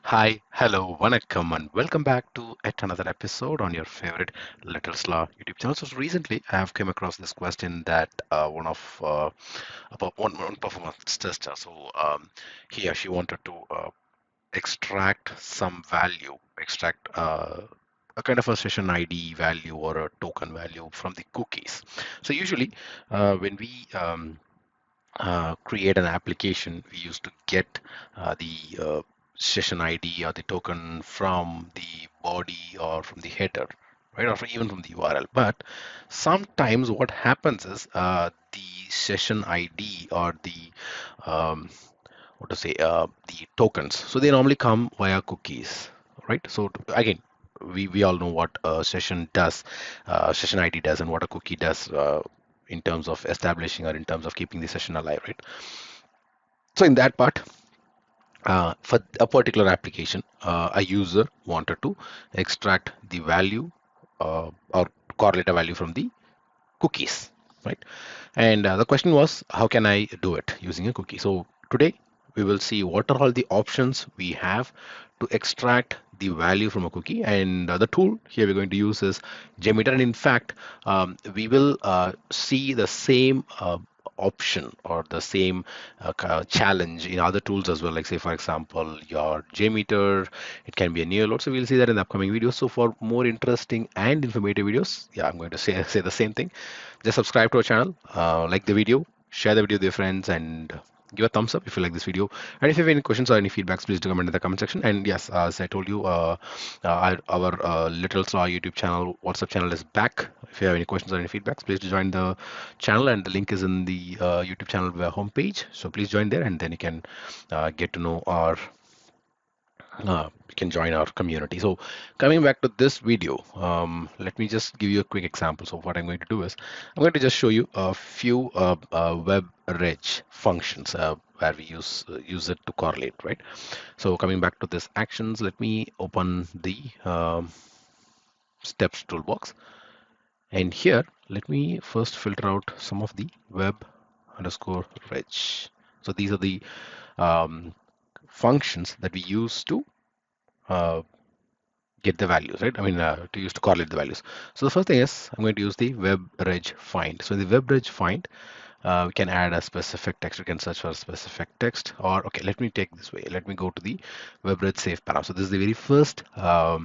Hi, hello, vanakkam, and welcome back to yet another episode on your favorite Little Slaw YouTube channel. So recently, I have come across this question that one performance tester. He or she wanted to extract some value, extract a kind of a session ID value or a token value from the cookies. So usually, when we create an application, we used to get the session ID or the token from the body or from the header, right, or even from the URL. But sometimes what happens is the session ID or the the tokens. So they normally come via cookies, right? Again, we all know what a session does, session ID does, and what a cookie does. In terms of establishing or in terms of keeping the session alive, right? So in that part, for a particular application, a user wanted to extract the value or correlate a value from the cookies, right? And the question was, how can I do it using a cookie? So today we will see what are all the options we have to extract the value from a cookie. And the tool here we're going to use is JMeter. And in fact, we will see the same option or the same challenge in other tools as well. Like say, for example, your JMeter, it can be a near load. So we'll see that in the upcoming videos. So for more interesting and informative videos, yeah, I'm going to say the same thing. Just subscribe to our channel, like the video, share the video with your friends, and give a thumbs up if you like this video. And if you have any questions or any feedbacks, please do comment in the comment section. And yes, as I told you, our Little Saw YouTube channel, WhatsApp channel is back. If you have any questions or any feedbacks, please do join the channel, and the link is in the YouTube channel homepage. So please join there, and then you can get to know our you can join our community. So coming back to this video, let me just give you a quick example. So what I'm going to do is I'm going to just show you a few web rich functions where we use it to correlate, right? So coming back to this actions, let me open the steps toolbox, and here let me first filter out some of the web underscore rich. So these are the um, functions that we use to uh, get the values, right? I mean, to use to correlate the values. So the first thing is I'm going to use the web find. So the web find, we can add a specific text. We can search for a specific text, or okay, let me take this way. Let me go to the WebRed save param. So this is the very first a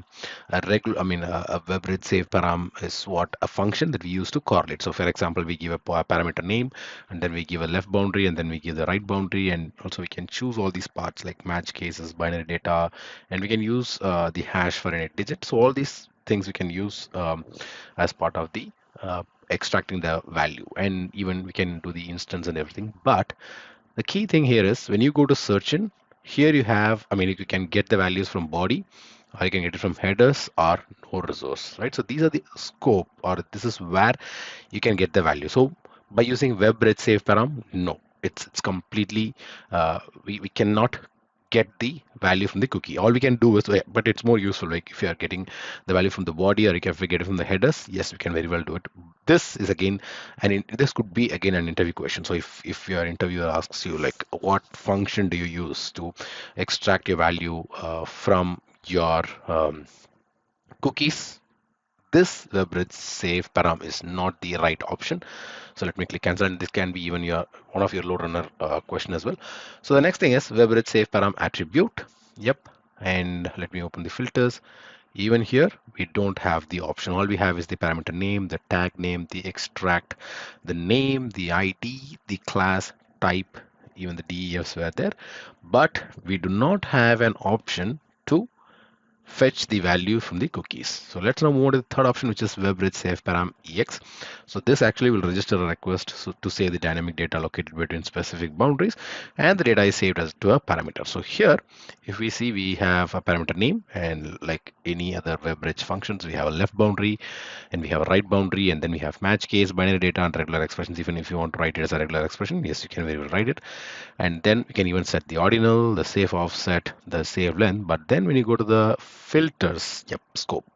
regular, I mean, a WebRed save param is what a function that we use to correlate. So for example, we give a parameter name, and then we give a left boundary, and then we give the right boundary, and also we can choose all these parts like match cases, binary data, and we can use the hash for any digit. So all these things we can use as part of the extracting the value, and even we can do the instance and everything. But the key thing here is when you go to search in, here you have, I mean, you can get the values from body, or you can get it from headers or no resource, right? So these are the scope, or this is where you can get the value. So by using WebRed save param, no, it's completely we cannot get the value from the cookie. All we can do is, but it's more useful. Like if you are getting the value from the body, or if we get it from the headers, yes, we can very well do it. This is again, this could be again an interview question. So if your interviewer asks you like, what function do you use to extract your value from your cookies? This WebRed save param is not the right option. So let me click cancel, and this can be even your one of your LoadRunner question as well. So the next thing is WebRed save param attribute. Yep. And let me open the filters. Even here, we don't have the option. All we have is the parameter name, the tag name, the extract, the name, the ID, the class type, even the DEFs were there. But we do not have an option to fetch the value from the cookies. So let's now move on to the third option, which is WebRed save param ex. So this actually will register a request to save the dynamic data located between specific boundaries, and the data is saved as to a parameter. So here, if we see, we have a parameter name, and like any other WebRed functions, we have a left boundary, and we have a right boundary, and then we have match case, binary data, and regular expressions. Even if you want to write it as a regular expression, yes, you can very well write it. And then we can even set the ordinal, the save offset, the save length. But then when you go to the filters, yep, scope.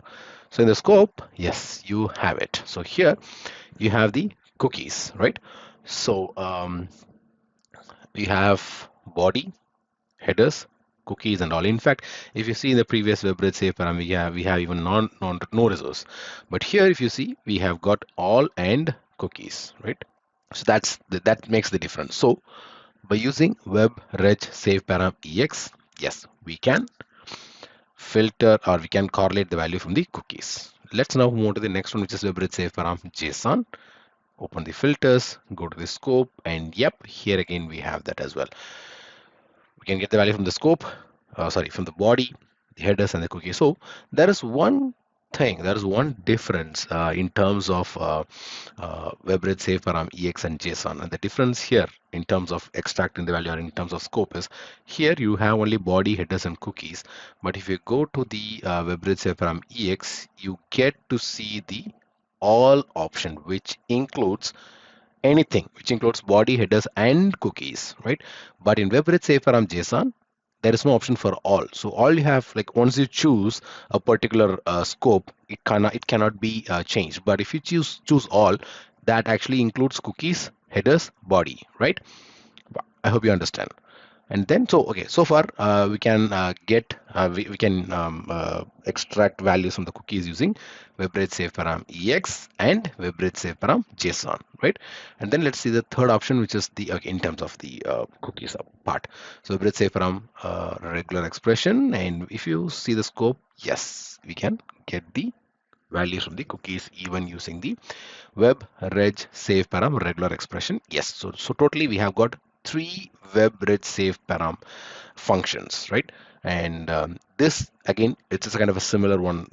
So in the scope, yes, you have it. So here you have the cookies, right? So we have body, headers, cookies and all. In fact, if you see in the previous WebRed save param, we have even no resource. But here, if you see, we have got all and cookies, right? So that makes the difference. So by using WebReg save param ex, yes, we can filter or we can correlate the value from the cookies. Let's now move on to the next one, which is WebReg save param JSON. Open the filters, go to the scope, and yep, here again we have that as well. We can get the value from the scope, from the body, the headers, and the cookie. So there is one thing, there is one difference in terms of WebRed save param ex and JSON. And the difference here in terms of extracting the value or in terms of scope is here you have only body, headers, and cookies. But if you go to the WebRed save param ex, you get to see the all option, which includes anything, which includes body, headers, and cookies, right? But in WebRed save param JSON, there is no option for all. So all you have, like once you choose a particular scope, it cannot be changed. But if you choose all, that actually includes cookies, headers, body, right? I hope you understand. And then, so okay, so far we can we can extract values from the cookies using WebRed save param ex and WebRed save param JSON, right? And then let's see the third option, which is the in terms of the cookies part. So WebRed save param regular expression, and if you see the scope, yes, we can get the values from the cookies even using the WebReg save param regular expression. Yes, so totally we have got three WebReg save param functions, right? And this again, it's a kind of a similar one,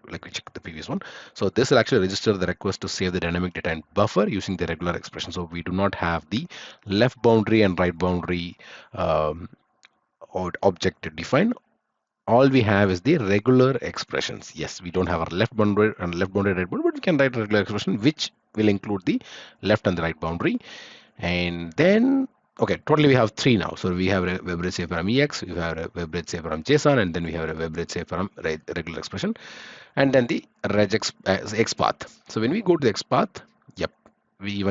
like we checked the previous one. So this will actually register the request to save the dynamic data in buffer using the regular expression. So we do not have the left boundary and right boundary or object to define. All we have is the regular expressions. Yes, we don't have our left boundary and left boundary, right boundary, but we can write a regular expression which will include the left and the right boundary. And then, okay, totally we have three now. So we have a WebRed save param ex, we have a WebRed save param JSON, and then we have a WebRed save param regular expression, and then the x path. So when we go to the x path, yep, we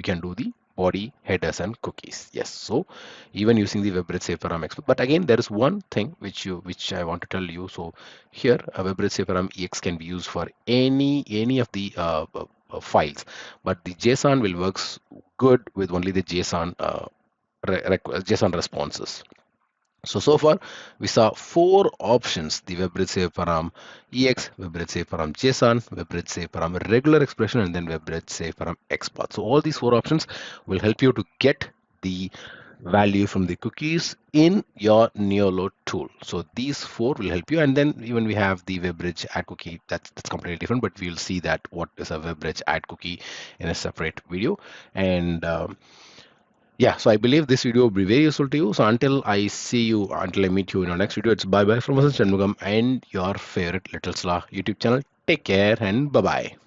can do the body, headers, and cookies. Yes, so even using the WebRed save param x path. But again, there is one thing which I want to tell you. So here, a WebRed save param ex can be used for any of the files, but the JSON will works good with only the JSON JSON responses. So far we saw four options: the WebRed save param ex, WebRed save param JSON, WebRed save param regular expression, and then WebRed save param XPath. So all these four options will help you to get the value from the cookies in your NeoLoad tool. So these four will help you. And then even we have the WebReg add cookie. That's completely different, but we'll see that what is a WebReg add cookie in a separate video. And yeah, so I believe this video will be very useful to you. So until I meet you in our next video, it's bye bye from Vasan Shanmugam and your favorite Little Slaw YouTube channel. Take care and bye bye.